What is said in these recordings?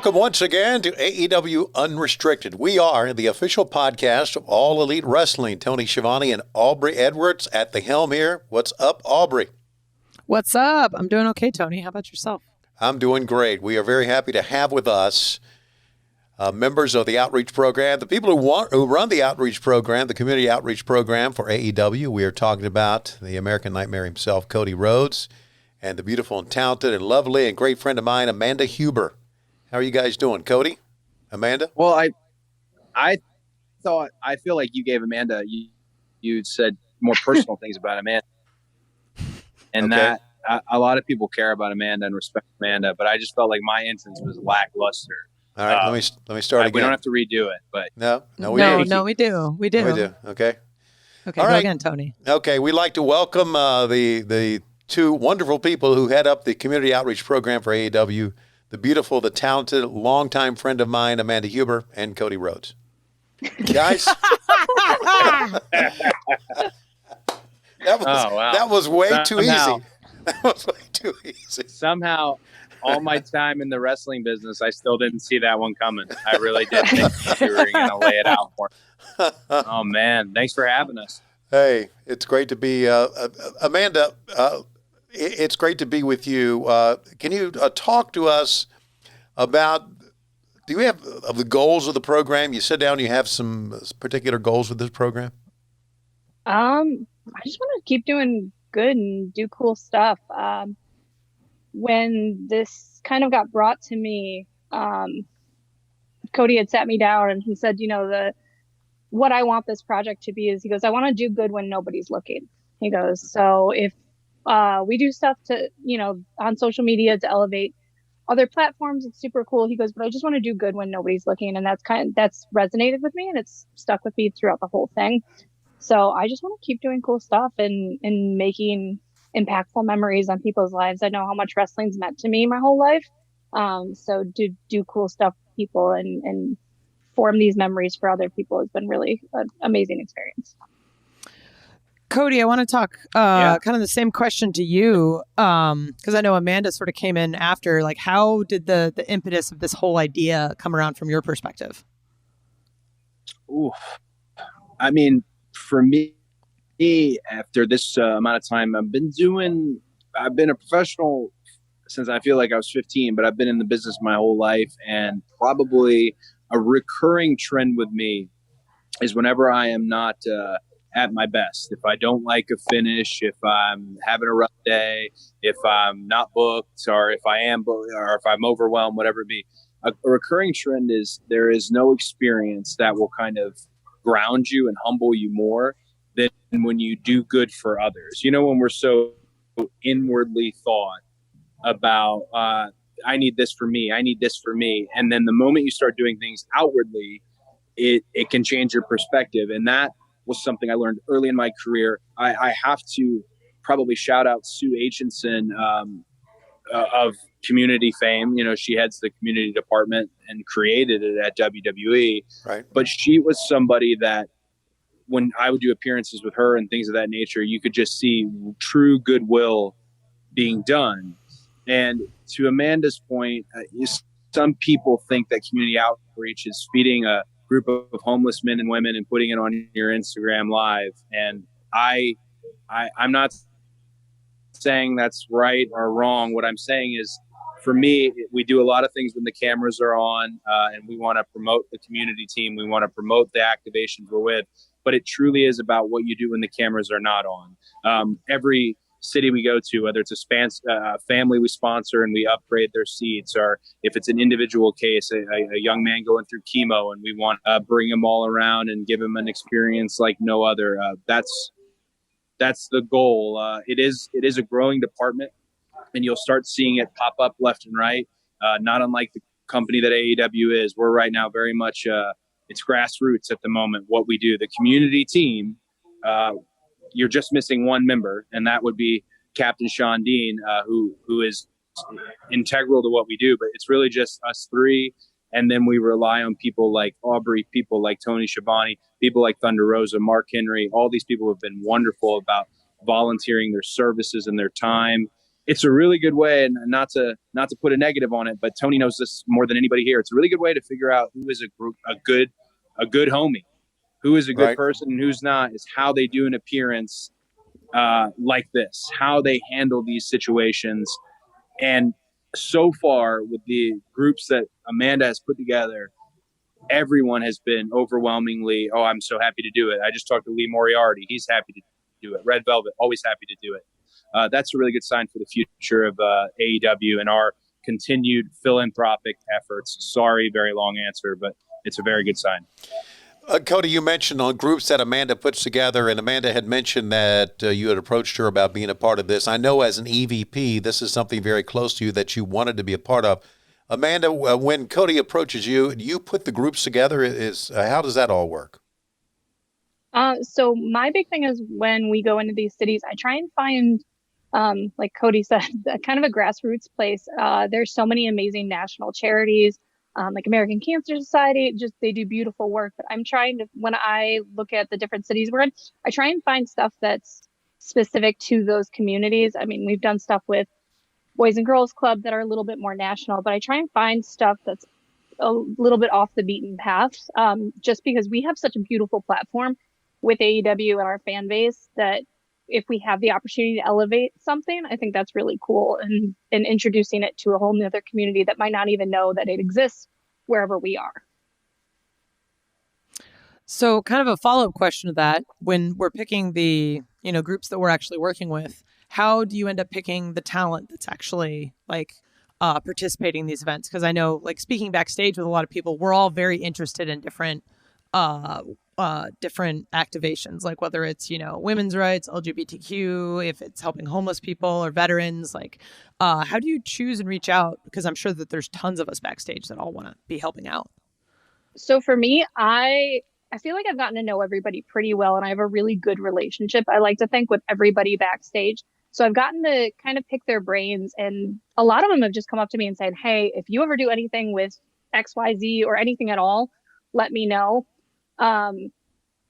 Welcome once again to AEW Unrestricted. We are the official podcast of All Elite Wrestling. Tony Schiavone and Aubrey Edwards at the helm here. What's up, Aubrey? What's up? I'm doing okay, Tony. How about yourself? I'm doing great. We are very happy to have with us members of the outreach program, the people who run the outreach program, the community outreach program for AEW. We are talking about the American Nightmare himself, Cody Rhodes, and the beautiful and talented and lovely and great friend of mine, Amanda Huber. How are you guys doing, Cody? Amanda? Well, I feel like you gave Amanda, you said more personal things about Amanda. And okay. that a lot of people care about Amanda and respect Amanda, but I just felt like my entrance was lackluster. All right, let me start again. We don't have to redo it, but we do. No, we do. We do. We do. Okay. Okay, all go right. again, Tony. Okay, we'd like to welcome the two wonderful people who head up the community outreach program for AEW. The beautiful, the talented, longtime friend of mine, Amanda Huber, and Cody Rhodes. Guys, that was way too easy. That was way too easy. Somehow, all my time in the wrestling business, I still didn't see that one coming. I really did think you were going to lay it out for me. Oh, man. Thanks for having us. Hey, it's great to be, Amanda, it's great to be with you. Can you talk to us about, do you have of the goals of the program? You sit down, you have some particular goals with this program? I just want to keep doing good and do cool stuff. When this kind of got brought to me, Cody had sat me down and he said, what I want this project to be is, he goes, I want to do good when nobody's looking. He goes, so if we do stuff to, on social media to elevate other platforms, it's super cool. He goes, but I just want to do good when nobody's looking. And that's resonated with me and it's stuck with me throughout the whole thing. So I just want to keep doing cool stuff and making impactful memories on people's lives. I know how much wrestling's meant to me my whole life. So to do cool stuff with people and form these memories for other people has been really an amazing experience. Cody, I want to talk kind of the same question to you, because I know Amanda sort of came in after. Like, how did the impetus of this whole idea come around from your perspective? Ooh, I mean, for me, after this amount of time, I've been a professional since I feel like I was 15, but I've been in the business my whole life, and probably a recurring trend with me is whenever I am not at my best, if I don't like a finish, if I'm having a rough day, if I'm not booked, or if I am booked, or if I'm overwhelmed, whatever it be, a recurring trend is there is no experience that will kind of ground you and humble you more than when you do good for others. When we're so inwardly thought about, I need this for me, I need this for me. And then the moment you start doing things outwardly, it can change your perspective. And that was something I learned early in my career. I have to probably shout out Sue Aitchison of community fame. She heads the community department and created it at WWE. Right. But she was somebody that when I would do appearances with her and things of that nature, you could just see true goodwill being done. And to Amanda's point, some people think that community outreach is feeding a group of homeless men and women and putting it on your Instagram live. And I'm not saying that's right or wrong. What I'm saying is, for me, we do a lot of things when the cameras are on, and we want to promote the community team. We want to promote the activations we're with, but it truly is about what you do when the cameras are not on. Every city we go to, whether it's a family we sponsor and we upgrade their seats, or if it's an individual case, a young man going through chemo and we want to bring him all around and give him an experience like no other. That's the goal. It is a growing department, and you'll start seeing it pop up left and right. Not unlike the company that AEW is. We're right now very much it's grassroots at the moment. What we do, the community team. You're just missing one member, and that would be Captain Shawn Dean, who is integral to what we do. But it's really just us three, and then we rely on people like Aubrey, people like Tony Schiavone, people like Thunder Rosa, Mark Henry. All these people have been wonderful about volunteering their services and their time. it's a really good way, and not to put a negative on it, but Tony knows this more than anybody here. It's a really good way to figure out who is a good homie, who is a good person and who's not, is how they do an appearance like this, how they handle these situations. And so far with the groups that Amanda has put together, everyone has been overwhelmingly, oh, I'm so happy to do it. I just talked to Lee Moriarty. He's happy to do it. Red Velvet, always happy to do it. That's a really good sign for the future of AEW and our continued philanthropic efforts. Sorry, very long answer, but it's a very good sign. Cody, you mentioned on groups that Amanda puts together, and Amanda had mentioned that you had approached her about being a part of this. I know as an EVP, this is something very close to you that you wanted to be a part of. Amanda, when Cody approaches you, do you put the groups together? How does that all work? So my big thing is when we go into these cities, I try and find, like Cody said, kind of a grassroots place. There's so many amazing national charities. Like American Cancer Society, they do beautiful work. But I'm trying to, when I look at the different cities we're in, I try and find stuff that's specific to those communities. I mean, we've done stuff with Boys and Girls Club that are a little bit more national, but I try and find stuff that's a little bit off the beaten path, just because we have such a beautiful platform with AEW and our fan base that if we have the opportunity to elevate something, I think that's really cool, and introducing it to a whole nother community that might not even know that it exists wherever we are. So kind of a follow-up question to that, when we're picking the, groups that we're actually working with, how do you end up picking the talent that's actually participating in these events? Because I know, speaking backstage with a lot of people, we're all very interested in different activations, like whether it's, women's rights, LGBTQ, if it's helping homeless people or veterans, how do you choose and reach out? Because I'm sure that there's tons of us backstage that all want to be helping out. So for me, I feel like I've gotten to know everybody pretty well, and I have a really good relationship, I like to think, with everybody backstage. So I've gotten to kind of pick their brains, and a lot of them have just come up to me and said, hey, if you ever do anything with XYZ or anything at all, let me know. And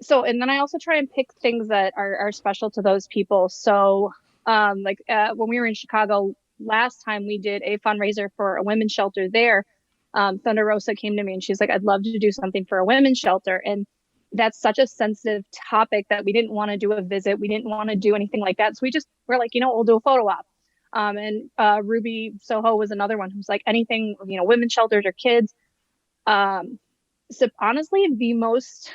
then I also try and pick things that are special to those people. So, when we were in Chicago last time, we did a fundraiser for a women's shelter there. Thunder Rosa came to me and she's like, I'd love to do something for a women's shelter. And that's such a sensitive topic that we didn't want to do a visit. We didn't want to do anything like that. So we're like, we'll do a photo op. And Ruby Soho was another one who's like, anything, women's shelters or kids. So honestly, the most,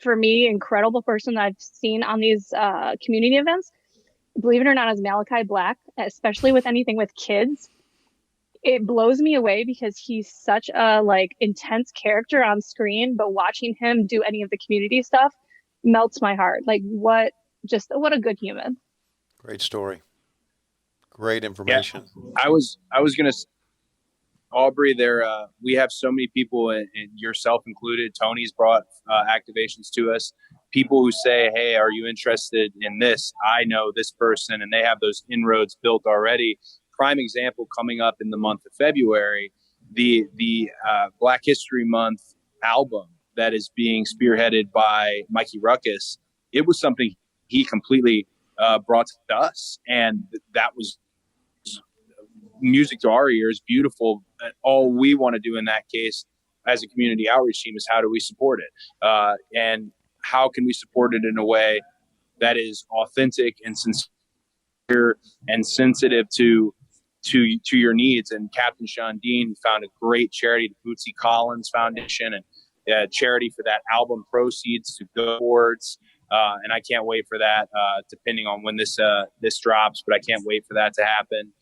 for me, incredible person that I've seen on these community events, believe it or not, is Malakai Black, especially with anything with kids. It blows me away because he's such a intense character on screen, but watching him do any of the community stuff melts my heart. What a good human. Great story. Great information. Yeah. I was going to, Aubrey, we have so many people, and yourself included. Tony's brought activations to us. People who say, hey, are you interested in this? I know this person, and they have those inroads built already. Prime example coming up in the month of February, the Black History Month album that is being spearheaded by Mikey Ruckus. It was something he completely brought to us, and that was music to our ears, beautiful. All we want to do in that case as a community outreach team is how do we support it? And how can we support it in a way that is authentic and sincere and sensitive to your needs? And Captain Shawn Dean found a great charity, the Bootsy Collins Foundation, and charity for that album proceeds to go towards. And I can't wait for that, depending on when this drops, but I can't wait for that to happen.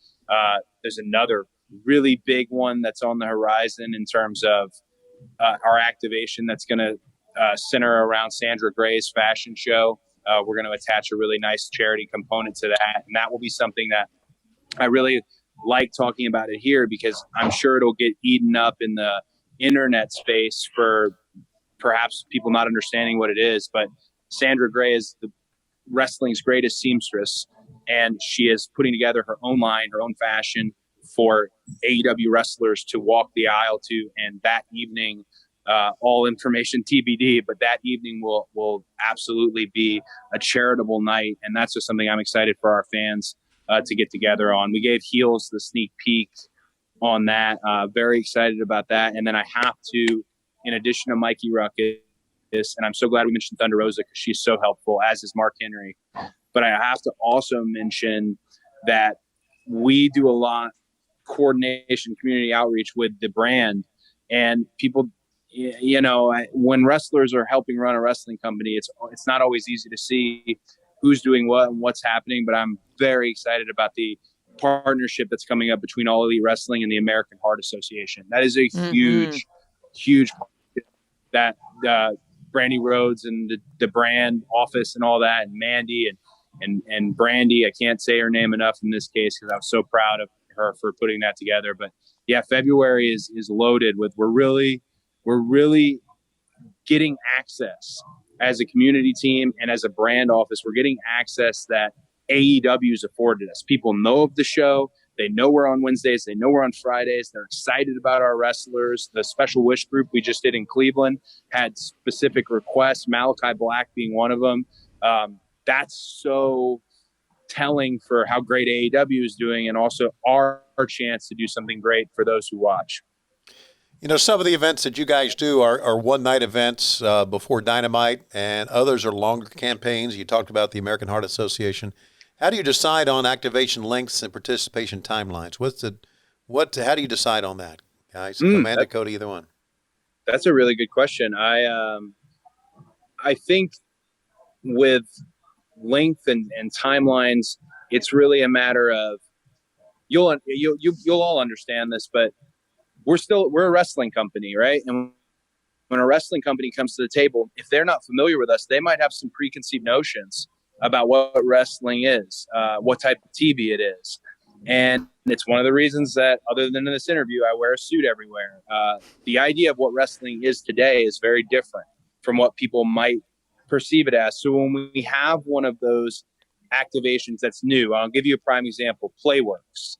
There's another really big one that's on the horizon in terms of our activation that's going to center around Sandra Gray's fashion show. We're going to attach a really nice charity component to that. And that will be something that I really like talking about it here, because I'm sure it'll get eaten up in the internet space for perhaps people not understanding what it is. But Sandra Gray is the wrestling's greatest seamstress, and she is putting together her own line, her own fashion for AEW wrestlers to walk the aisle to. And that evening, all information TBD, but that evening will absolutely be a charitable night. And that's just something I'm excited for our fans to get together on. We gave Heels the sneak peek on that. Very excited about that. And then I have to, in addition to Mikey Ruckus, and I'm so glad we mentioned Thunder Rosa because she's so helpful, as is Mark Henry. But I have to also mention that we do a lot coordination, community outreach with the brand, and people, when wrestlers are helping run a wrestling company, it's not always easy to see who's doing what and what's happening. But I'm very excited about the partnership that's coming up between All Elite Wrestling and the American Heart Association. That is a huge that Brandy Rhodes and the brand office and all that, and Mandy and Brandy, I can't say her name enough in this case because I was so proud of her for putting that together. But yeah, February is loaded with, we're really getting access as a community team and as a brand office. We're getting access that AEW's afforded us. People know of the show. They know we're on Wednesdays. They know we're on Fridays. They're excited about our wrestlers. The Special Wish group we just did in Cleveland had specific requests, Malakai Black being one of them. That's so telling for how great AEW is doing, and also our chance to do something great for those who watch. Some of the events that you guys do are one-night events before Dynamite, and others are longer campaigns. You talked about the American Heart Association. How do you decide on activation lengths and participation timelines? How do you decide on that, guys? Amanda, Cody, either one. That's a really good question. I think with length and timelines, it's really a matter of, you'll all understand this, but we're a wrestling company, right? And when a wrestling company comes to the table, if they're not familiar with us, they might have some preconceived notions about what wrestling is, what type of TV it is. And it's one of the reasons that, other than in this interview, I wear a suit everywhere. The idea of what wrestling is today is very different from what people might perceive it as. So when we have one of those activations that's new, I'll give you a prime example, Playworks.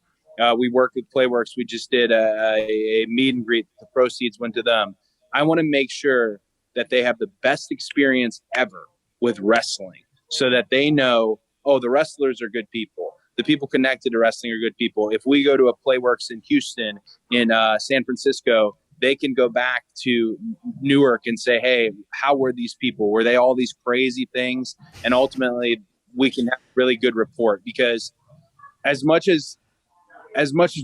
We work with Playworks. We just did a meet and greet. The proceeds went to them. I want to make sure that they have the best experience ever with wrestling, so that they know, the wrestlers are good people. The people connected to wrestling are good people. If we go to a Playworks in Houston, in San Francisco, they can go back to Newark and say, hey, how were these people? Were they all these crazy things? And ultimately, we can have a really good report, because as much as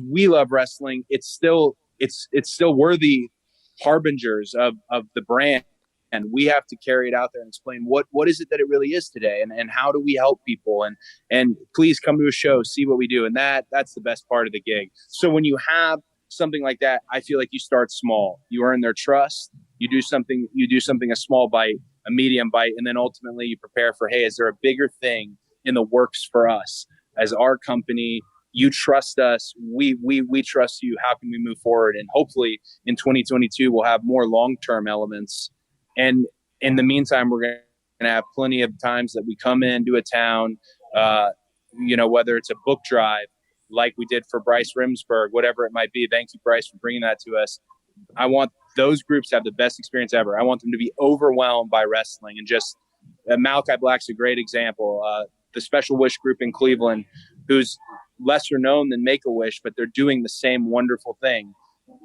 we love wrestling, it's still worthy harbingers of the brand. And we have to carry it out there and explain what is it that it really is today, and how do we help people, and please come to a show, see what we do. And that's the best part of the gig. So when you have something like that, I feel like you start small. You earn their trust. You do something, a small bite, a medium bite, and then ultimately you prepare for, hey, is there a bigger thing in the works for us as our company? You trust us. We trust you. How can we move forward? And hopefully in 2022, we'll have more long-term elements. And in the meantime, we're going to have plenty of times that we come in, do a town, whether it's a book drive like we did for Bryce Rimsberg, whatever it might be. Thank you, Bryce, for bringing that to us. I want those groups to have the best experience ever. I want them to be overwhelmed by wrestling. And just Malakai Black's a great example. The Special Wish group in Cleveland, who's lesser known than Make-A-Wish, but they're doing the same wonderful thing.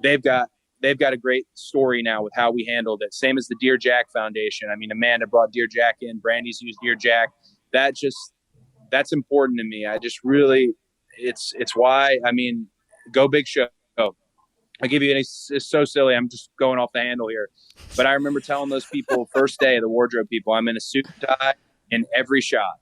They've got a great story now with how we handled it. Same as the Dear Jack Foundation. I mean, Amanda brought Dear Jack in. Brandy's used Dear Jack. That's important to me. I just really, it's why, go big show. I'll give you it's so silly. I'm just going off the handle here. But I remember telling those people first day, the wardrobe people, I'm in a suit and tie in every shot.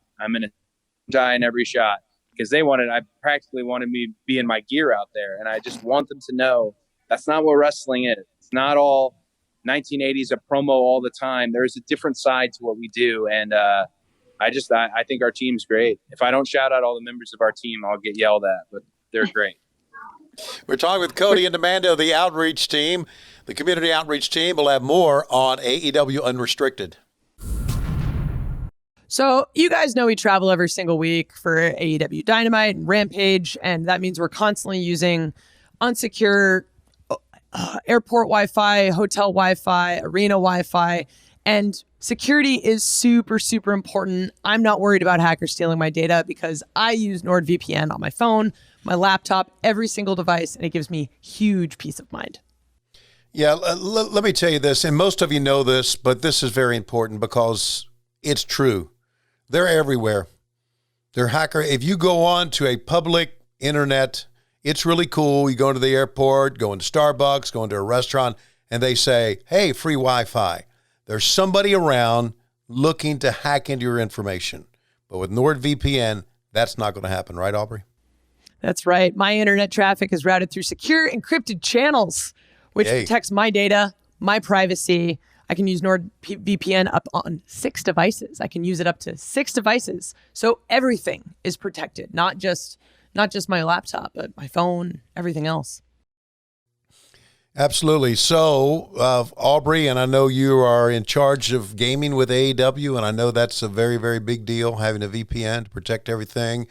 Because I practically wanted me to be in my gear out there. And I just want them to know that's not what wrestling is. It's not all 1980s, a promo all the time. There's a different side to what we do. And I think our team's great. If I don't shout out all the members of our team, I'll get yelled at, but they're great. We're talking with Cody and Amanda of the Outreach team, the Community Outreach team. We'll have more on AEW Unrestricted. So you guys know we travel every single week for AEW Dynamite and Rampage, and that means we're constantly using unsecure airport Wi-Fi, hotel Wi-Fi, arena Wi-Fi, And security is super, super important. I'm not worried about hackers stealing my data because I use NordVPN on my phone, my laptop, every single device, and it gives me huge peace of mind. Yeah, let me tell you this, and most of you know this, but this is very important because it's true. They're everywhere. They're hacker. If you go on to a public internet, it's really cool. You go to the airport, go into Starbucks, go into a restaurant, and they say, hey, free Wi-Fi. There's somebody around looking to hack into your information. But with NordVPN, that's not going to happen, right, Aubrey? That's right. My internet traffic is routed through secure encrypted channels, which protects my data, my privacy. I can use NordVPN up on 6 devices. I can use it up to 6 devices. So everything is protected, not just my laptop, but my phone, everything else. Absolutely. So, Aubrey, and I know you are in charge of gaming with AEW, and I know that's a very, very big deal, having a VPN to protect everything.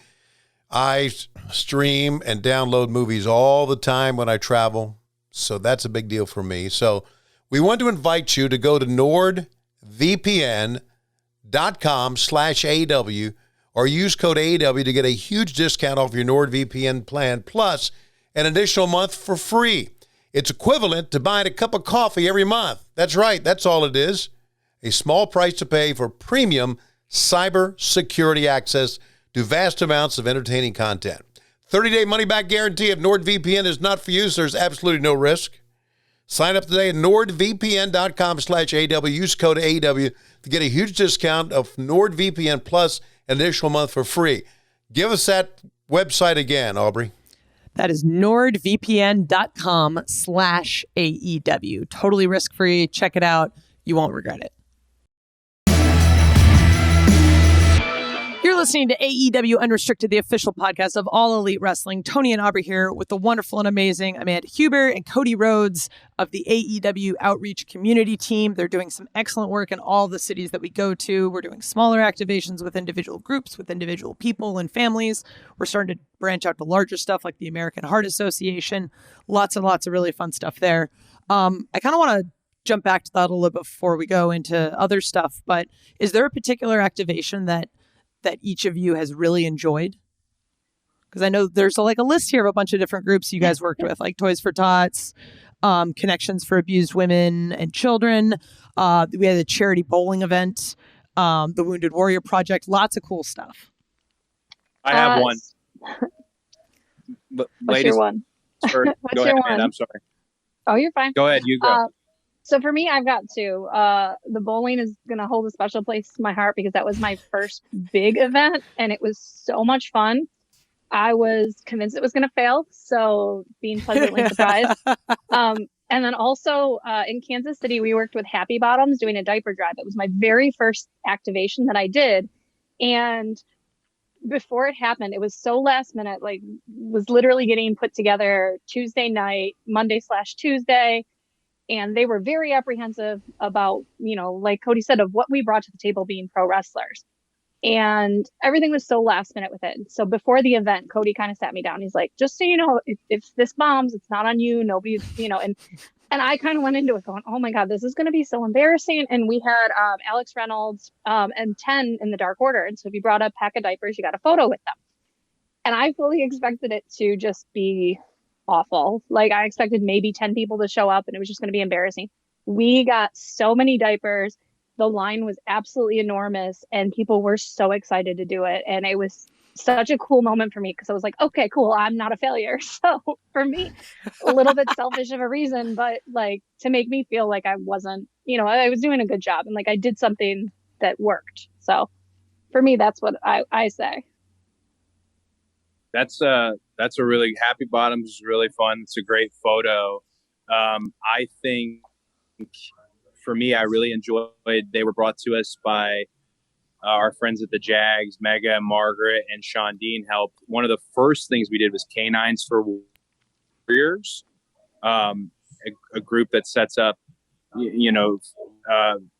I stream and download movies all the time when I travel, so that's a big deal for me. So we want to invite you to go to NordVPN.com/AEW or use code AEW to get a huge discount off your NordVPN plan, plus an additional month for free. It's equivalent to buying a cup of coffee every month. That's right. That's all it is. A small price to pay for premium cyber security access to vast amounts of entertaining content. 30-day money-back guarantee. If NordVPN is not for you, so there's absolutely no risk. Sign up today at NordVPN.com/AW. Use code AW to get a huge discount of NordVPN plus an additional month for free. Give us that website again, Aubrey. That is NordVPN.com/AEW. Totally risk-free. Check it out. You won't regret it. You're listening to AEW Unrestricted, the official podcast of All Elite Wrestling. Tony and Aubrey here with the wonderful and amazing Amanda Huber and Cody Rhodes of the AEW Outreach Community Team. They're doing some excellent work in all the cities that we go to. We're doing smaller activations with individual groups, with individual people and families. We're starting to branch out to larger stuff like the American Heart Association. Lots and lots of really fun stuff there. I kind of want to jump back to that a little bit before we go into other stuff, but is there a particular activation that each of you has really enjoyed? Because I know there's a list here of a bunch of different groups you guys worked with, like Toys for Tots, Connections for Abused Women and Children. We had a charity bowling event, the Wounded Warrior Project, lots of cool stuff. I have one. What's ladies, your one? Sorry, What's go your ahead, one? man. I'm sorry. Oh, you're fine. Go ahead. You go. So for me, I've got 2. The bowling is going to hold a special place in my heart because that was my first big event and it was so much fun. I was convinced it was going to fail, so being pleasantly surprised. And then also in Kansas City, we worked with Happy Bottoms doing a diaper drive. It was my very first activation that I did. And before it happened, it was so last minute, was literally getting put together Tuesday night, Monday/Tuesday. And they were very apprehensive about, like Cody said, of what we brought to the table being pro wrestlers. And everything was so last minute with it. So before the event, Cody kind of sat me down. He's like, just so you know, if this bombs, it's not on you. Nobody's, and I kind of went into it going, oh my God, this is going to be so embarrassing. And we had Alex Reynolds and 10 in the Dark Order. And so if you brought a pack of diapers, you got a photo with them. And I fully expected it to just be awful. I expected maybe 10 people to show up and it was just going to be embarrassing. We got so many diapers. The line was absolutely enormous and people were so excited to do it. And it was such a cool moment for me because I was like, okay, cool. I'm not a failure. So for me, a little bit selfish of a reason, but to make me feel like I wasn't, I was doing a good job and I did something that worked. So for me, that's what I say. That's a really Happy Bottoms is really fun. It's a great photo. I think for me, I really enjoyed. They were brought to us by our friends at the Jags, Mega, Margaret, and Shawn Dean helped. One of the first things we did was Canines for Warriors, a group that sets up,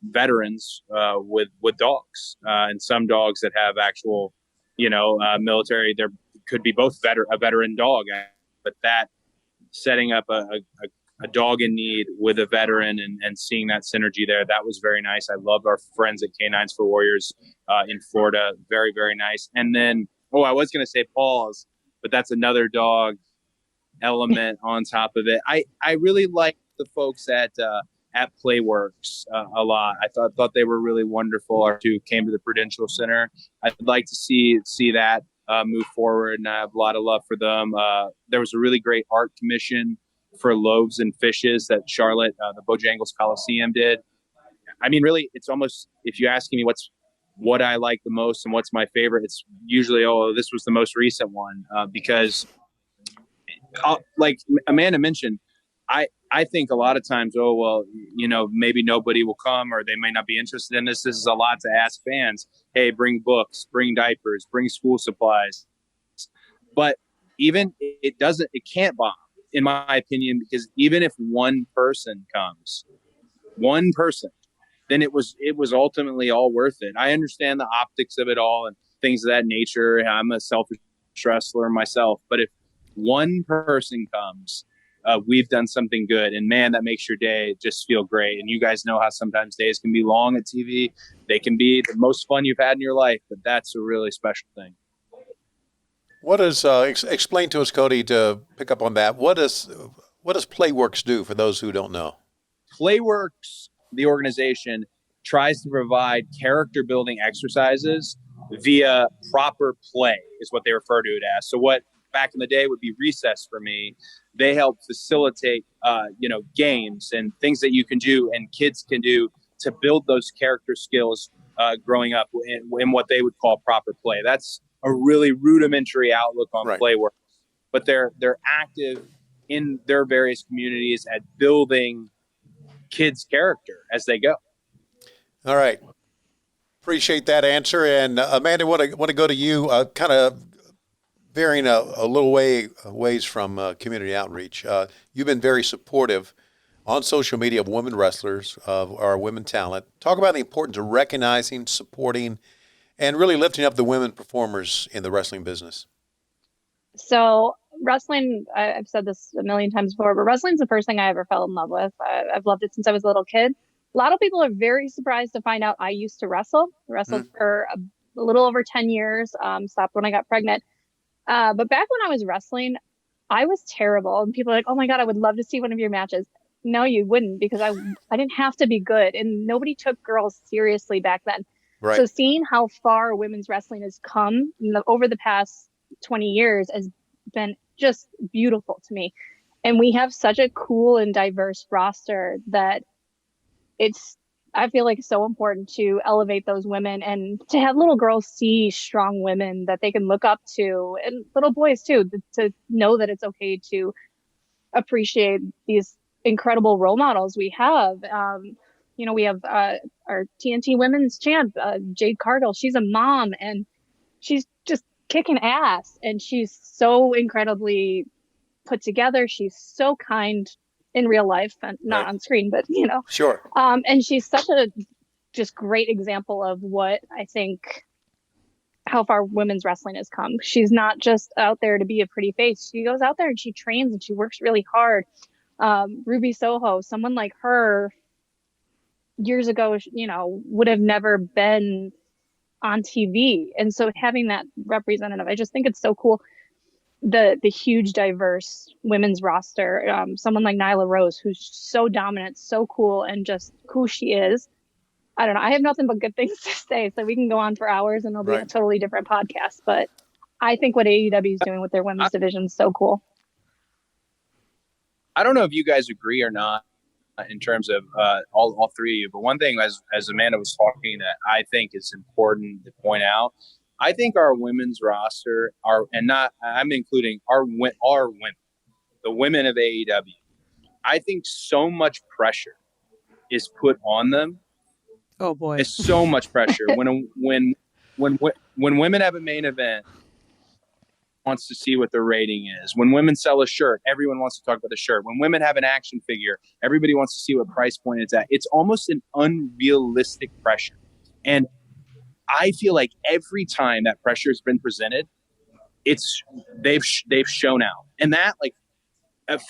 veterans with dogs, and some dogs that have actual, military. There could be both a veteran dog, but that setting up a a dog in need with a veteran and seeing that synergy there. That was very nice. I loved our friends at Canines for Warriors in Florida. Very, very nice. And then, I was going to say Paws, but that's another dog element on top of it. I really liked the folks at Playworks a lot. I thought they were really wonderful. Our two came to the Prudential Center. I'd like to see that move forward, and I have a lot of love for them. There was a really great art commission for Loaves and Fishes that Charlotte, the Bojangles Coliseum did. I mean, really, it's almost, if you're asking me what I like the most and what's my favorite, it's usually, this was the most recent one, because like Amanda mentioned, I think a lot of times, maybe nobody will come or they may not be interested in this. This is a lot to ask fans. Hey, bring books, bring diapers, bring school supplies. But even it can't bomb, in my opinion, because even if one person comes, then it was ultimately all worth it. I understand the optics of it all and things of that nature. I'm a selfish wrestler myself, but if one person comes, we've done something good, and man, that makes your day just feel great. And you guys know how sometimes days can be long at TV. They can be the most fun you've had in your life, but that's a really special thing. What does explain to us, Cody, to pick up on that? What does Playworks do for those who don't know? Playworks, the organization, tries to provide character building exercises via proper play, is what they refer to it as. So what back in the day would be recess for me, they help facilitate games and things that you can do and kids can do to build those character skills growing up in what they would call proper play. That's a really rudimentary outlook on Playworks, but they're active in their various communities at building kids' character as they go. All right. Appreciate that answer. And Amanda, want to go to you, kind of varying a little ways from community outreach. You've been very supportive on social media of women wrestlers, of our women talent. Talk about the importance of recognizing, supporting, and really lifting up the women performers in the wrestling business. So wrestling, I've said this a million times before, but wrestling's the first thing I ever fell in love with. I've loved it since I was a little kid. A lot of people are very surprised to find out I used to wrestle. I wrestled for a little over 10 years, stopped when I got pregnant. But back when I was wrestling, I was terrible. And people are like, oh my God, I would love to see one of your matches. No, you wouldn't, because I didn't have to be good. And nobody took girls seriously back then. Right. So seeing how far women's wrestling has come over the past 20 years has been just beautiful to me. And we have such a cool and diverse roster that I feel like it's so important to elevate those women and to have little girls see strong women that they can look up to, and little boys too, to know that it's okay to appreciate these incredible role models we have. We have our TNT women's champ, Jade Cargill. She's a mom and she's just kicking ass, and she's so incredibly put together. She's so kind in real life and not on screen, but sure. And she's such a just great example of what I think, how far women's wrestling has come. She's not just out there to be a pretty face. She goes out there and she trains and she works really hard. Ruby Soho, someone like her years ago, would have never been on TV. And so having that representative, I just think it's so cool. The huge diverse women's roster, someone like Nyla Rose, who's so dominant, so cool, and just who she is. I don't know. I have nothing but good things to say, so we can go on for hours and it'll be a totally different podcast. But I think what AEW is doing with their women's division is so cool. I don't know if you guys agree or not in terms of all three of you, but one thing as Amanda was talking that I think is important to point out, I think our women's roster I'm including our women, the women of AEW. I think so much pressure is put on them. Oh boy, it's so much pressure when women have a main event. Wants to see what the rating is. When women sell a shirt, everyone wants to talk about the shirt. When women have an action figure, everybody wants to see what price point it's at. It's almost an unrealistic pressure. And I feel like every time that pressure has been presented, they've shown out. And that, like,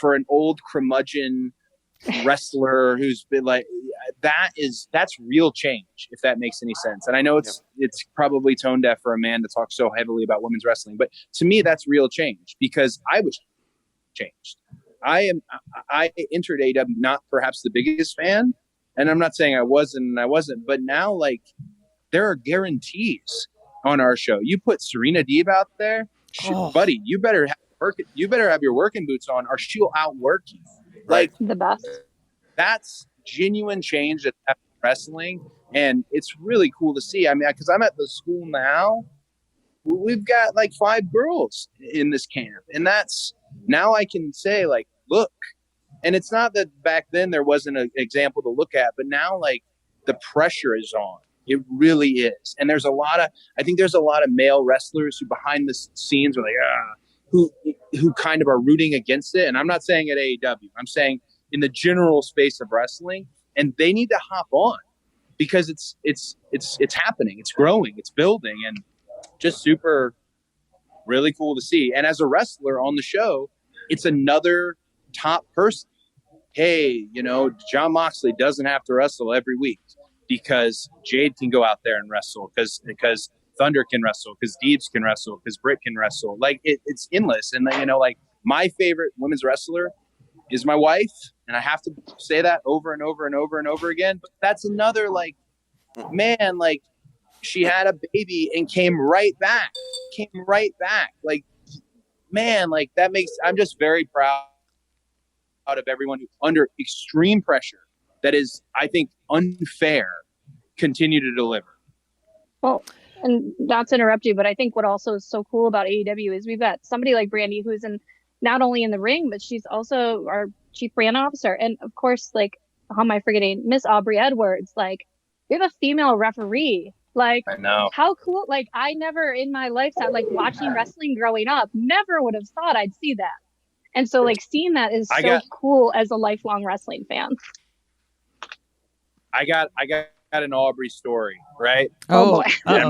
for an old curmudgeon wrestler who's been like, that's real change, if that makes any sense. And I know it's probably tone deaf for a man to talk so heavily about women's wrestling, but to me, that's real change, because I was changed. I entered AEW not perhaps the biggest fan, and I'm not saying I wasn't, but now, like, there are guarantees on our show. You put Serena Deeb out there, buddy, you better have your working boots on, or she'll outwork you. Like, the best. That's genuine change that's happening in wrestling, and it's really cool to see. I mean, because I'm at the school now, we've got like 5 girls in this camp, and that's now I can say, like, look. And it's not that back then there wasn't an example to look at, but now, like, the pressure is on. It really is. And I think there's a lot of male wrestlers who behind the scenes are like, who kind of are rooting against it. And I'm not saying at AEW, I'm saying in the general space of wrestling, and they need to hop on, because it's happening, it's growing, it's building, and just super really cool to see. And as a wrestler on the show, it's another top person. Hey, Jon Moxley doesn't have to wrestle every week, because Jade can go out there and wrestle, because Thunder can wrestle, because Deebs can wrestle, because Britt can wrestle. Like, it's endless. And like, my favorite women's wrestler is my wife, and I have to say that over and over and over and over again. But that's another, like, man, like, she had a baby and came right back. Like, man, like, I'm just very proud of everyone who, under extreme pressure that is, I think, unfair, continue to deliver. Well, and not to interrupt you, but I think what also is so cool about AEW is we've got somebody like Brandy who's not only in the ring, but she's also our chief brand officer. And of course, like, how am I forgetting Miss Aubrey Edwards? Like, we have a female referee. Like, I know. How cool. Like, I never in my lifetime, like, watching wrestling growing up, never would have thought I'd see that. And so, like, seeing that is cool as a lifelong wrestling fan. I got an Aubrey story, right? Oh, I'm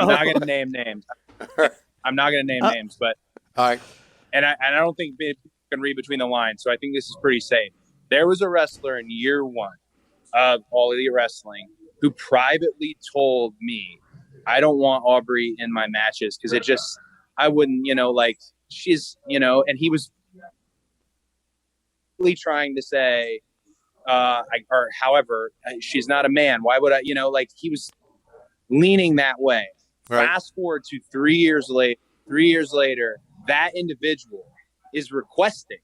not going to name names. I'm not going to name names, but all right. And I don't think people can read between the lines, so I think this is pretty safe. There was a wrestler in year 1 of All Elite Wrestling who privately told me, I don't want Aubrey in my matches because I wouldn't, like, she's, and he was really trying to say, however, she's not a man. Why would I, like, he was leaning that way. Right. Fast forward to 3 years later, that individual is requesting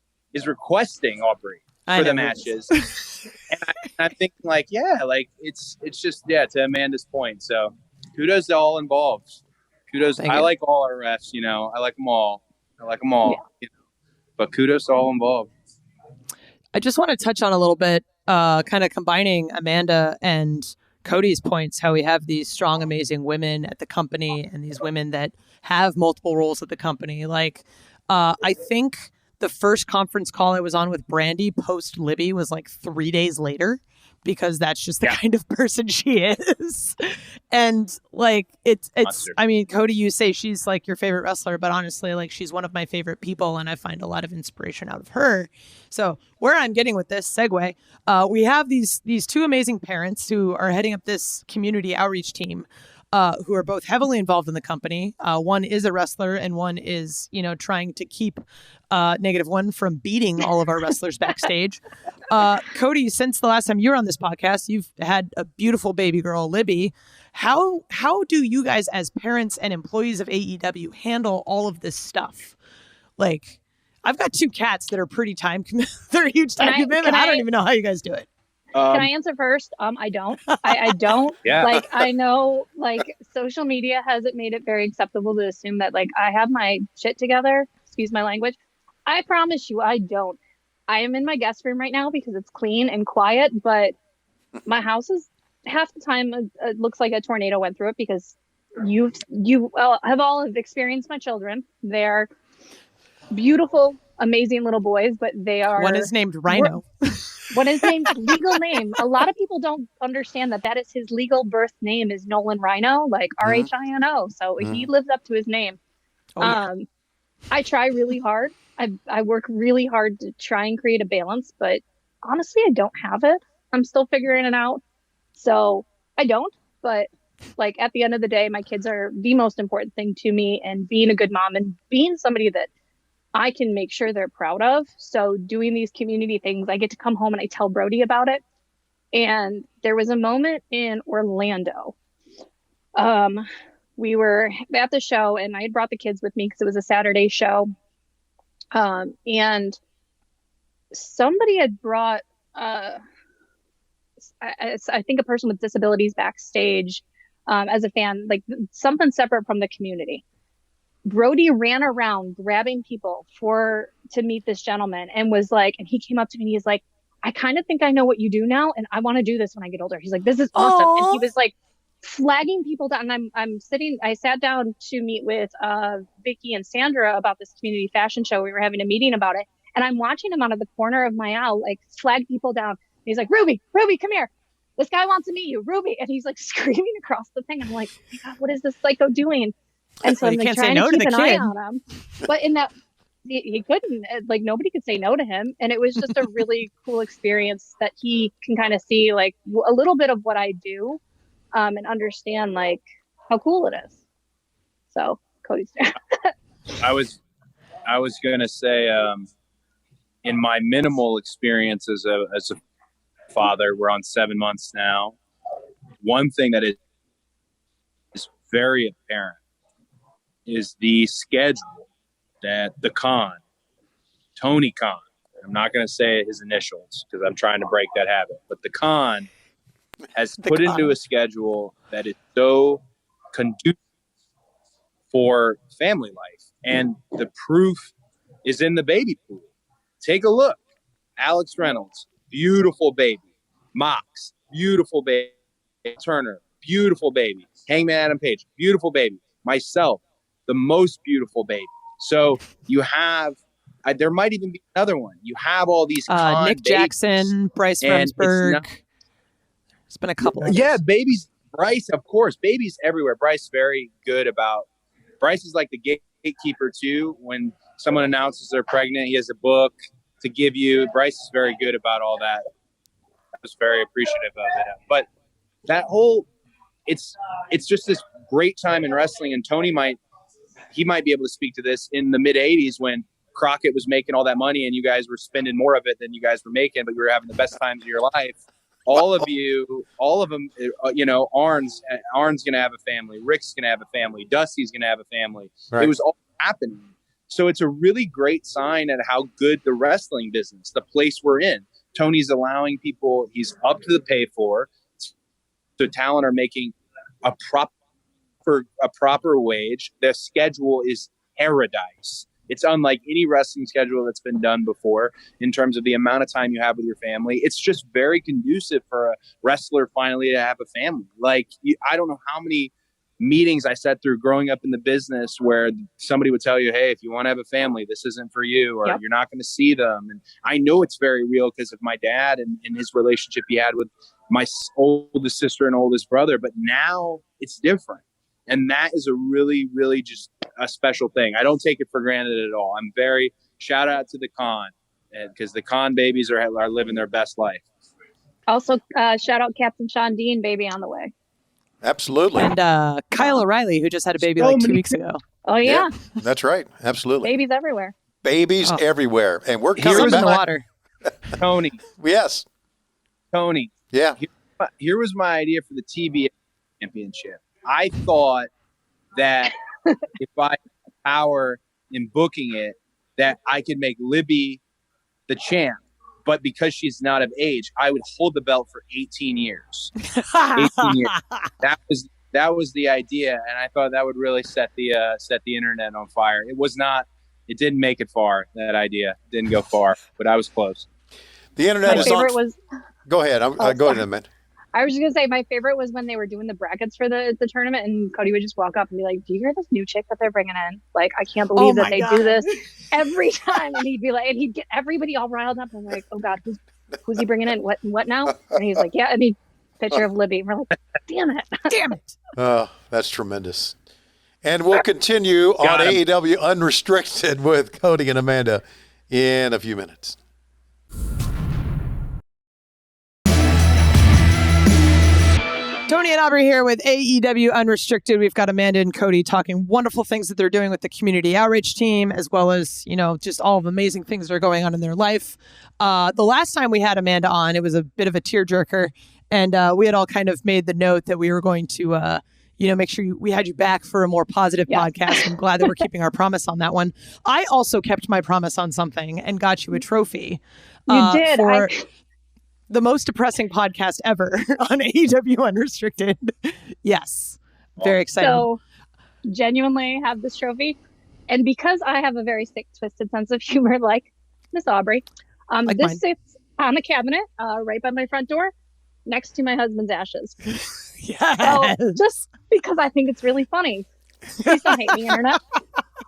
Aubrey for the matches. And I'm thinking, like, yeah, like, it's just, yeah, to Amanda's point. So kudos to all involved. Kudos. I like all our refs, I like them all. Yeah. But kudos to all involved. I just want to touch on a little bit, kind of combining Amanda and Cody's points, how we have these strong, amazing women at the company and these women that have multiple roles at the company. Like, I think the first conference call I was on with Brandy post Libby was like 3 days later, because that's just the kind of person she is. And like, it's, I mean, Cody, you say she's like your favorite wrestler, but honestly, like, she's one of my favorite people, and I find a lot of inspiration out of her. So where I'm getting with this segue, we have these 2 amazing parents who are heading up this community outreach team, who are both heavily involved in the company. One is a wrestler, and one is, trying to keep -1 from beating all of our wrestlers backstage. Cody, since the last time you were on this podcast, you've had a beautiful baby girl, Libby. How do you guys, as parents and employees of AEW, handle all of this stuff? Like, I've got 2 cats that are pretty they're huge time commitment. I don't even know how you guys do it. Can I answer first? I don't. I don't. Yeah. Like, I know, like, social media hasn't made it very acceptable to assume that, like, I have my shit together. Excuse my language. I promise you, I don't. I am in my guest room right now because it's clean and quiet, but my house is half the time it looks like a tornado went through it, because you have all experienced my children. They're beautiful, amazing little boys, but they are. One is named Rhino. What is his legal name? A lot of people don't understand that is his legal birth name is Nolan Rhino, like Rhino. So he lives up to his name. I try really hard. I work really hard to try and create a balance, but honestly, I don't have it. I'm still figuring it out. So I don't, but like at the end of the day, my kids are the most important thing to me, and being a good mom and being somebody that I can make sure they're proud of. So doing these community things, I get to come home and I tell Brody about it. And there was a moment in Orlando. We were at the show and I had brought the kids with me because it was a Saturday show. And somebody had brought, I think, a person with disabilities backstage as a fan, like something separate from the community. Brody ran around grabbing people to meet this gentleman and was like, and he came up to me and he's like, I kind of think I know what you do now, and I want to do this when I get older. He's like, this is awesome. Aww. And he was like flagging people down. And I sat down to meet with Vicky and Sandra about this community fashion show. We were having a meeting about it. And I'm watching him out of the corner of my eye, like flag people down. And he's like, Ruby, come here. This guy wants to meet you, Ruby. And he's like screaming across the thing. I'm like, oh my God, what is this psycho doing? And so I'm like trying to keep an eye on him. But in that, he couldn't, like nobody could say no to him. And it was just a really cool experience that he can kind of see like a little bit of what I do and understand like how cool it is. So Cody's there. I was going to say, in my minimal experience as a father, we're on 7 months now. One thing that is very apparent is the schedule that the Tony Khan, I'm not going to say his initials because I'm trying to break that habit, but the Khan has put into a schedule that is so conducive for family life. And the proof is in the baby pool. Take a look. Alex Reynolds, beautiful baby. Mox, beautiful baby. Turner, beautiful baby. Hangman Adam Page, beautiful baby. Myself, the most beautiful baby. So you have, there might even be another one. You have all these Nick Jackson, Bryce Remsburg. It's been a couple of years. Babies. Bryce, of course. Babies everywhere. Bryce very good about. Bryce is like the gatekeeper too. When someone announces they're pregnant, he has a book to give you. Bryce is very good about all that. I was very appreciative of it. But that whole, it's just this great time in wrestling. And Tony might be able to speak to this in the mid 80s when Crockett was making all that money and you guys were spending more of it than you guys were making, but you were having the best times of your life. All of them, Arn's going to have a family. Rick's going to have a family. Dusty's going to have a family. Right. It was all happening. So it's a really great sign at how good the wrestling business, the place we're in. Tony's allowing people, he's up to the pay for. So talent are making a proper wage. Their schedule is paradise. It's unlike any wrestling schedule that's been done before in terms of the amount of time you have with your family. It's just very conducive for a wrestler finally to have a family. Like, I don't know how many meetings I sat through growing up in the business where somebody would tell you, hey, if you want to have a family, this isn't for you, or you're not going to see them. And I know it's very real because of my dad and his relationship he had with my oldest sister and oldest brother. But now it's different. And that is a really, really just a special thing. I don't take it for granted at all. I'm very shout out to the Khan because the Khan babies are living their best life. Also, shout out Captain Shawn Dean, baby on the way. Absolutely. And Kyle O'Reilly, who just had a baby like 2 weeks ago. Oh, yeah. That's right. Absolutely. Babies everywhere. Babies everywhere. And we're coming in the water. Tony. Yes. Tony. Yeah. Here was my idea for the TBS championship. I thought that if I had power in booking it, that I could make Libby the champ. But because she's not of age, I would hold the belt for 18 years. 18 years. That was the idea, and I thought that would really set the internet on fire. It didn't make it far. That idea didn't go far, but I was close. The internet is on. Go ahead. Go ahead, man. I was just going to say, my favorite was when they were doing the brackets for the tournament and Cody would just walk up and be like, do you hear this new chick that they're bringing in? Like, I can't believe that they do this every time. And he'd be like, and he'd get everybody all riled up. And I'm like, oh God, who's he bringing in? What now? And he's like, yeah. And he picture of Libby. And we're like, damn it. Damn it. Oh, that's tremendous. And we'll continue on Got him. AEW Unrestricted with Cody and Amanda in a few minutes. Tony and Aubrey here with AEW Unrestricted. We've got Amanda and Cody talking wonderful things that they're doing with the community outreach team, as well as, just all of amazing things that are going on in their life. The last time we had Amanda on, it was a bit of a tearjerker, and we had all kind of made the note that we were going to, make sure we had you back for a more positive podcast. I'm glad that we're keeping our promise on that one. I also kept my promise on something and got you a trophy. You did. For the most depressing podcast ever on AEW Unrestricted. Yes. Very exciting. So genuinely have this trophy. And because I have a very sick, twisted sense of humor, like Miss Aubrey, Like this mine. sits on the cabinet right by my front door next to my husband's ashes. Yes. So just because I think it's really funny. Please don't hate me, internet.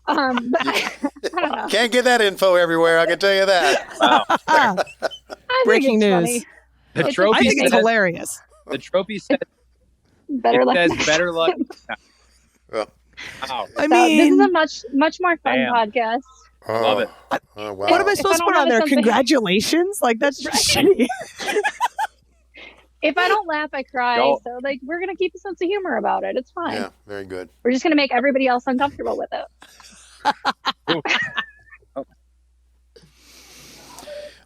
But I don't know. Can't get that info everywhere, I can tell you that. Wow. I Breaking think it's news. funny. The It's- trophy I think it's says, hilarious. the trophy says, Better luck. better luck. Well, Wow. I This is mean, a much more fun Damn. podcast. Love it. Oh, wow. what am I If supposed I to put don't on have there? something- Congratulations? Like, that's just shitty. If I don't laugh, I cry. Y'all- So we're gonna keep a sense of humor about it. It's fine. Yeah, very good. We're just gonna make everybody else uncomfortable with it.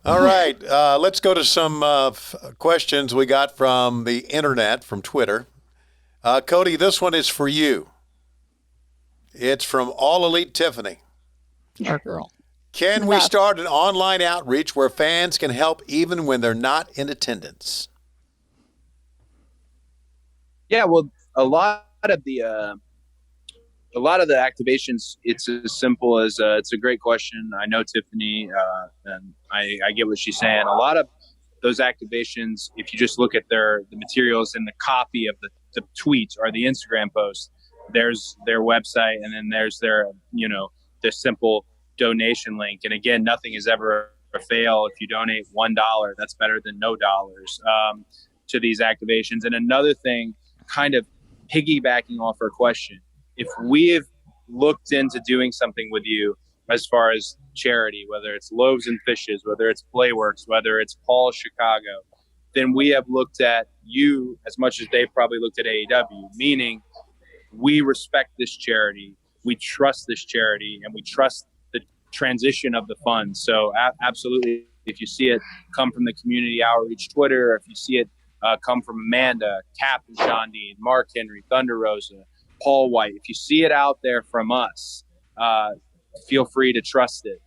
All right, let's go to some questions we got from the internet, from Twitter. Cody, this one is for you. It's from All Elite Tiffany. Our girl. Can we start an online outreach where fans can help even when they're not in attendance? Yeah, well, a lot of the activations, it's as simple as it's a great question. I know Tiffany, and I get what she's saying. A lot of those activations, if you just look at the materials in the copy of the tweets or the Instagram post, there's their website, and then there's their simple donation link. And again, nothing is ever a fail. If you donate $1, that's better than no dollars to these activations. And another thing, kind of piggybacking off her question, if we've looked into doing something with you as far as charity, whether it's Loaves and Fishes, whether it's Playworks, whether it's Paul Chicago, then we have looked at you as much as they've probably looked at AEW, meaning we respect this charity, we trust this charity, and we trust the transition of the funds. So absolutely, if you see it come from the Community Outreach Twitter, or if you see it come from Amanda, Captain Shawn Dean, Mark Henry, Thunder Rosa, Paul White, if you see it out there from us, feel free to trust it,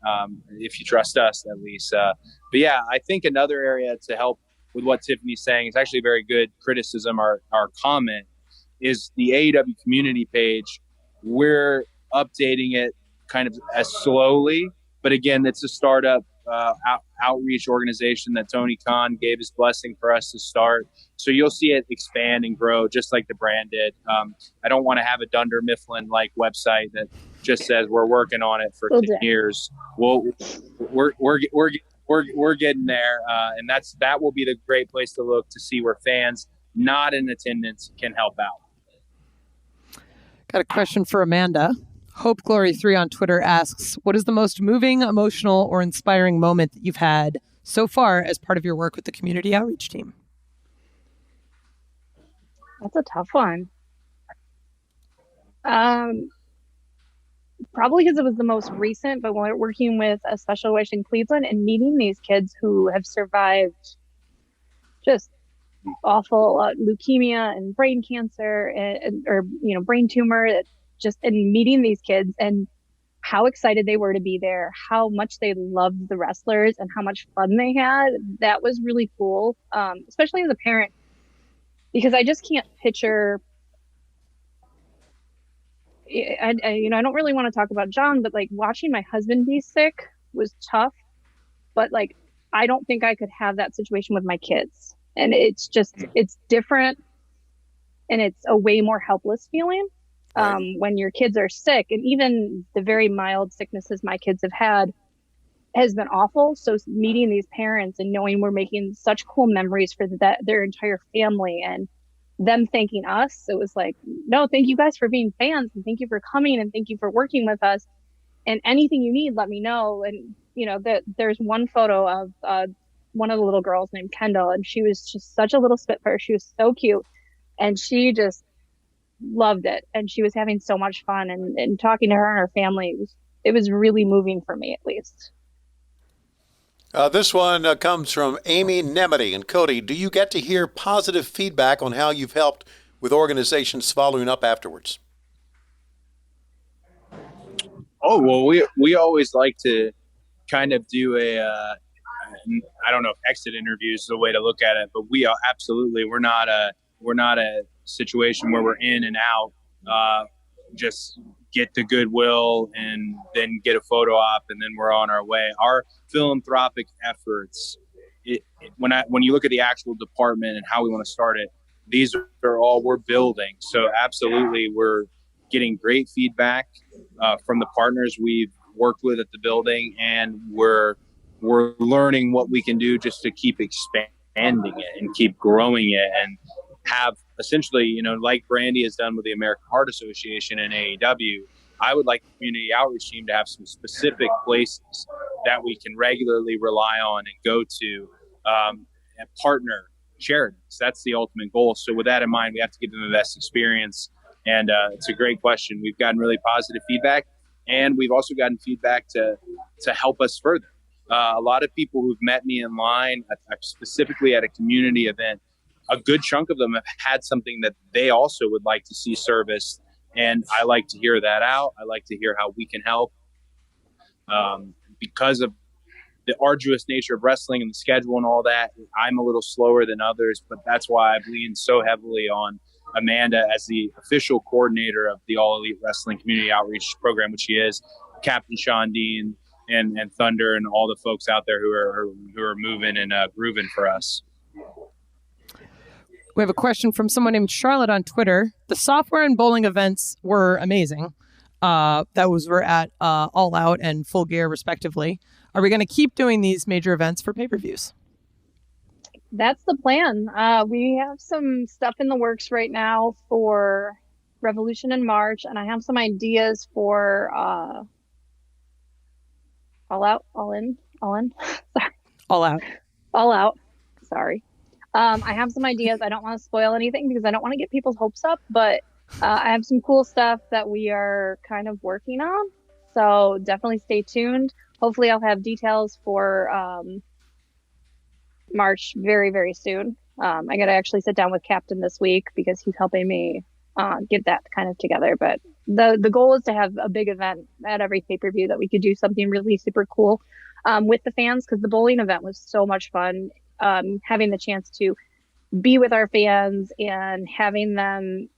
if you trust us at least. But yeah, I think another area to help with what Tiffany's saying is actually a very good criticism or comment is the AEW community page. We're updating it kind of as slowly, but again, it's a startup outreach organization that Tony Khan gave his blessing for us to start. So you'll see it expand and grow just like the brand did. I don't want to have a Dunder Mifflin like website that just says we're working on it for 10 years. We're getting there, and that will be the great place to look to see where fans not in attendance can help out. Got a question for Amanda. Hope Glory 3 on Twitter asks, what is the most moving, emotional, or inspiring moment that you've had so far as part of your work with the community outreach team? That's a tough one. Probably because it was the most recent, but when we're working with a Special Wish in Cleveland and meeting these kids who have survived just awful leukemia and brain cancer or brain tumor, and meeting these kids and how excited they were to be there, how much they loved the wrestlers and how much fun they had. That was really cool, especially as a parent, because I just can't picture. I don't really want to talk about John, but like watching my husband be sick was tough. But like, I don't think I could have that situation with my kids. And it's different, and it's a way more helpless feeling when your kids are sick. And even the very mild sicknesses my kids have had has been awful. So meeting these parents and knowing we're making such cool memories for their entire family, and them thanking us. It was like, no, thank you guys for being fans, and thank you for coming, and thank you for working with us, and anything you need, let me know. And there's one photo of one of the little girls named Kendall, and she was just such a little spitfire. She was so cute, and she just loved it, and she was having so much fun, and talking to her and her family, it was really moving for me, at least. This one comes from Amy Nemedy. And Cody, do you get to hear positive feedback on how you've helped with organizations following up afterwards? Oh, well, we always like to kind of do I don't know if exit interviews is the way to look at it, but we are absolutely, we're not a situation where we're in and out, just get the goodwill and then get a photo op and then we're on our way. Our philanthropic efforts, when you look at the actual department and how we want to start it, these are all we're building. So absolutely, we're getting great feedback from the partners we've worked with at the building, and we're learning what we can do just to keep expanding it and keep growing it, and have essentially, like Brandy has done with the American Heart Association and AEW, I would like the community outreach team to have some specific places that we can regularly rely on and go to and partner charities. That's the ultimate goal. So with that in mind, we have to give them the best experience. And it's a great question. We've gotten really positive feedback, and we've also gotten feedback to help us further. A lot of people who've met me in line, specifically at a community event, a good chunk of them have had something that they also would like to see serviced. And I like to hear that out. I like to hear how we can help. Because of the arduous nature of wrestling and the schedule and all that, I'm a little slower than others, but that's why I've leaned so heavily on Amanda as the official coordinator of the All Elite Wrestling Community Outreach Program, which she is, Captain Shawn Dean and Thunder and all the folks out there who are moving and grooving for us. We have a question from someone named Charlotte on Twitter. The software and bowling events were amazing. Were at All Out and Full Gear, respectively. Are we going to keep doing these major events for pay-per-views? That's the plan. We have some stuff in the works right now for Revolution in March, and I have some ideas for All Out, All In. Sorry. All Out. Sorry. I have some ideas. I don't want to spoil anything because I don't want to get people's hopes up, but I have some cool stuff that we are kind of working on. So definitely stay tuned. Hopefully I'll have details for March very, very soon. I got to actually sit down with Captain this week because he's helping me get that kind of together. But the goal is to have a big event at every pay-per-view, that we could do something really super cool with the fans, because the bowling event was so much fun. Having the chance to be with our fans and having them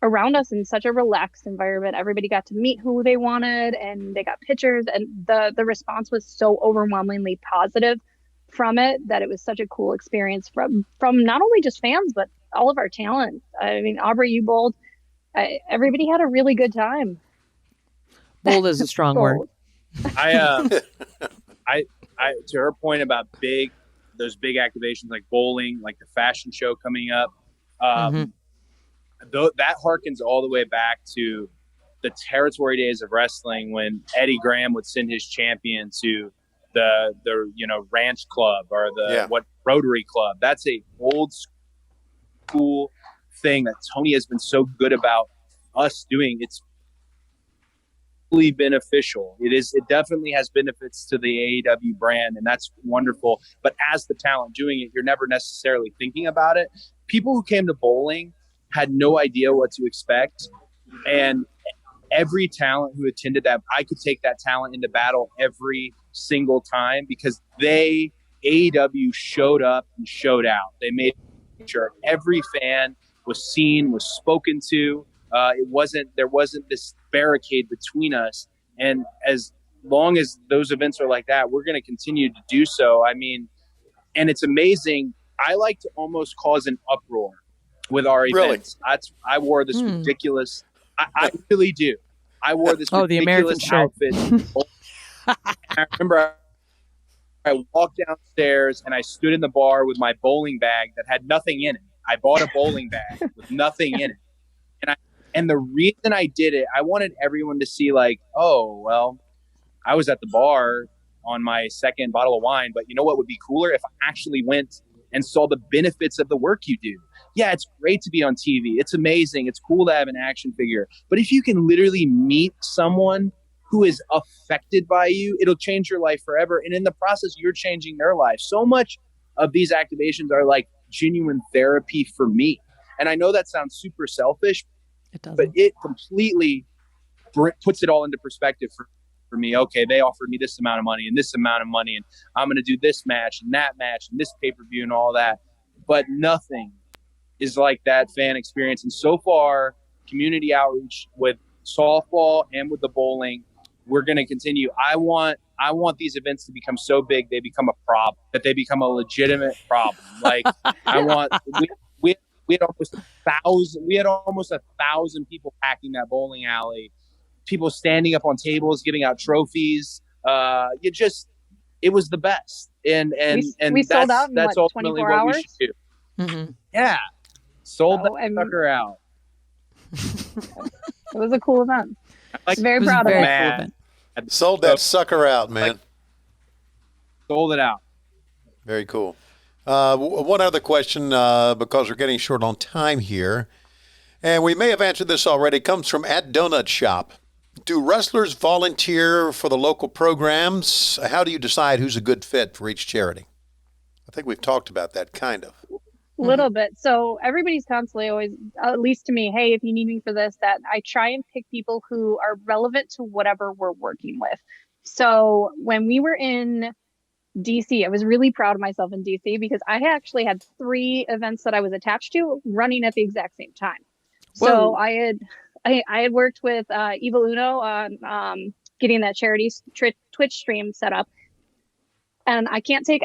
around us in such a relaxed environment. Everybody got to meet who they wanted, and they got pictures, and the response was so overwhelmingly positive from it that it was such a cool experience from not only just fans, but all of our talent. I mean, Aubrey, you bowled. Everybody had a really good time. Bold is a strong word. I to her point about those big activations like bowling, like the fashion show coming up, that harkens all the way back to the territory days of wrestling, when Eddie Graham would send his champion to the ranch club or what Rotary Club. That's a old school thing that Tony has been so good about us doing. It's really beneficial. It definitely has benefits to the AEW brand, and that's wonderful. But as the talent doing it, you're never necessarily thinking about it. People who came to bowling had no idea what to expect, and every talent who attended that, I could take that talent into battle every single time, because AEW showed up and showed out. They made sure every fan was seen, was spoken to. There wasn't this barricade between us. And as long as those events are like that, we're going to continue to do so. I mean, and it's amazing. I like to almost cause an uproar with our events. I wore this ridiculous. I really do. I wore this ridiculous outfit. I remember I walked downstairs and I stood in the bar with my bowling bag that had nothing in it. I bought a bowling bag with nothing in it. And the reason I did it, I wanted everyone to see like, oh, well, I was at the bar on my second bottle of wine, but you know what would be cooler if I actually went and saw the benefits of the work you do. Yeah, it's great to be on TV. It's amazing. It's cool to have an action figure. But if you can literally meet someone who is affected by you, it'll change your life forever. And in the process, you're changing their life. So much of these activations are like genuine therapy for me. And I know that sounds super selfish, but it completely puts it all into perspective for me. Okay, they offered me this amount of money and this amount of money, and I'm going to do this match and that match and this pay-per-view and all that. But nothing is like that fan experience. And so far, community outreach with softball and with the bowling, we're going to continue. I want these events to become so big they become a problem, that they become a legitimate problem. Like I want we had almost 1,000 people packing that bowling alley, people standing up on tables, giving out trophies. It was the best. And we sold out in that's what, ultimately 24 what hours? we should do. Mm-hmm. Yeah. Sold that sucker out. It was a cool event. Very proud of it. Sold that sucker out, man. Sold it out. Very cool. One other question, because we're getting short on time here, and we may have answered this already. It comes from @DonutShop. Do wrestlers volunteer for the local programs? How do you decide who's a good fit for each charity? I think we've talked about that, kind of. Little bit. So everybody's constantly always, at least to me, hey, if you need me for this, that, I try and pick people who are relevant to whatever we're working with. So when we were in DC, I was really proud of myself in DC because I actually had 3 events that I was attached to running at the exact same time. Whoa. So I had worked with Evil Uno on getting that charity Twitch stream set up. And I can't take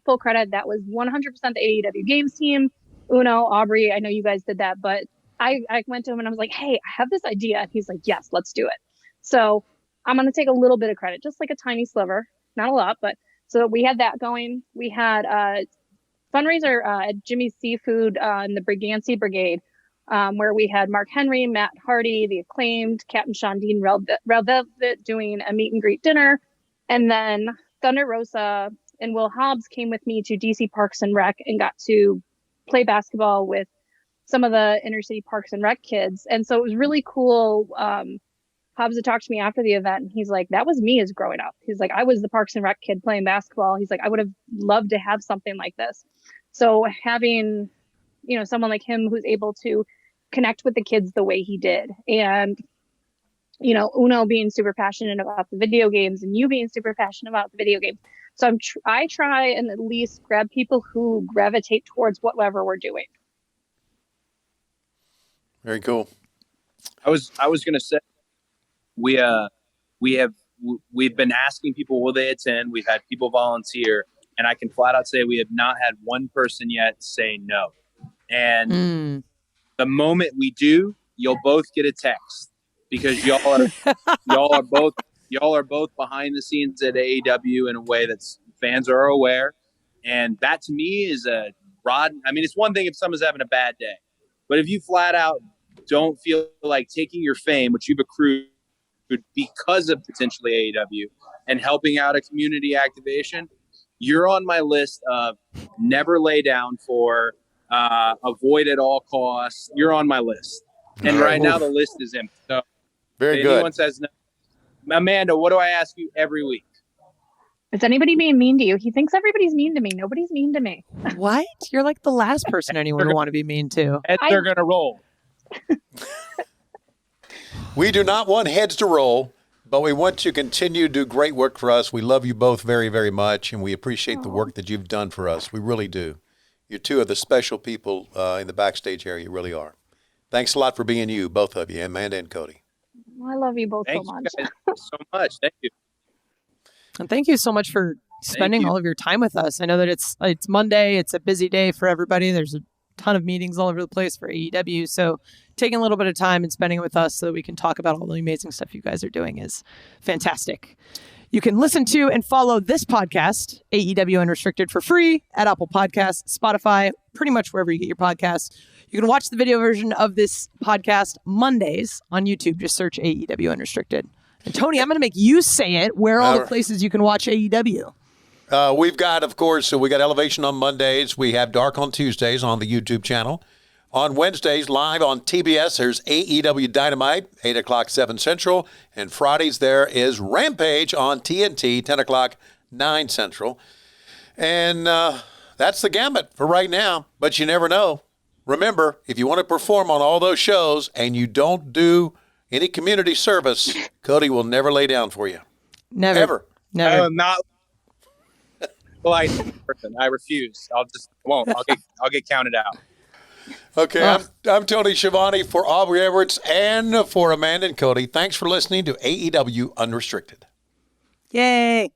full credit. That was 100% the AEW Games team. Uno, Aubrey, I know you guys did that, but I went to him and I was like, hey, I have this idea. And he's like, yes, let's do it. So I'm going to take a little bit of credit, just like a tiny sliver, not a lot, but so we had that going. We had a fundraiser at Jimmy's Seafood in the Brigancy Brigade, where we had Mark Henry, Matt Hardy, the Acclaimed, Captain Shawn Dean, Real Velvet doing a meet and greet dinner. And then Thunder Rosa and Will Hobbs came with me to DC Parks and Rec and got to play basketball with some of the inner city Parks and Rec kids. And so it was really cool. Hobbs had talked to me after the event and he's like, that was me as growing up. He's like, I was the Parks and Rec kid playing basketball. He's like, I would have loved to have something like this. So having, someone like him who's able to connect with the kids the way he did, and Uno being super passionate about the video games and you being super passionate about the video games. So I try and at least grab people who gravitate towards whatever we're doing. Very cool. I was going to say, we've been asking people, will they attend? We've had people volunteer, and I can flat out say we have not had one person yet say no. And the moment we do, you'll both get a text. Because y'all are both behind the scenes at AEW in a way that fans are aware, and that to me is a rod. I mean, it's one thing if someone's having a bad day, but if you flat out don't feel like taking your fame, which you've accrued because of potentially AEW, and helping out a community activation, you're on my list of never lay down for, avoid at all costs. You're on my list, and right now the list is empty. So. Very if good. Anyone says no. Amanda, what do I ask you every week? Is anybody being mean to you? He thinks everybody's mean to me. Nobody's mean to me. What? You're like the last person anyone would want to be mean to. Heads are going to roll. We do not want heads to roll, but we want to continue to do great work for us. We love you both very, very much, and we appreciate the work that you've done for us. We really do. You're 2 of the special people in the backstage area. You really are. Thanks a lot for being you, both of you, Amanda and Cody. I love you both so much. Thank you guys so much. Thank you. And thank you so much for spending all of your time with us. I know that it's Monday. It's a busy day for everybody. There's a ton of meetings all over the place for AEW. So taking a little bit of time and spending it with us so that we can talk about all the amazing stuff you guys are doing is fantastic. You can listen to and follow this podcast, AEW Unrestricted, for free at Apple Podcasts, Spotify, pretty much wherever you get your podcasts. You can watch the video version of this podcast Mondays on YouTube. Just search AEW Unrestricted. And Tony, I'm going to make you say it. Where are all the places you can watch AEW? We've got, of course, we got Elevation on Mondays. We have Dark on Tuesdays on the YouTube channel. On Wednesdays, live on TBS, there's AEW Dynamite, 8 o'clock, 7 Central. And Fridays, there is Rampage on TNT, 10 o'clock, 9 Central. And that's the gamut for right now, but you never know. Remember, if you want to perform on all those shows and you don't do any community service, Cody will never lay down for you. Never. Ever. Never. Not. Well, I refuse. Won't. I'll get counted out. Okay, I'm Tony Schiavone for Aubrey Edwards and for Amanda and Cody. Thanks for listening to AEW Unrestricted. Yay.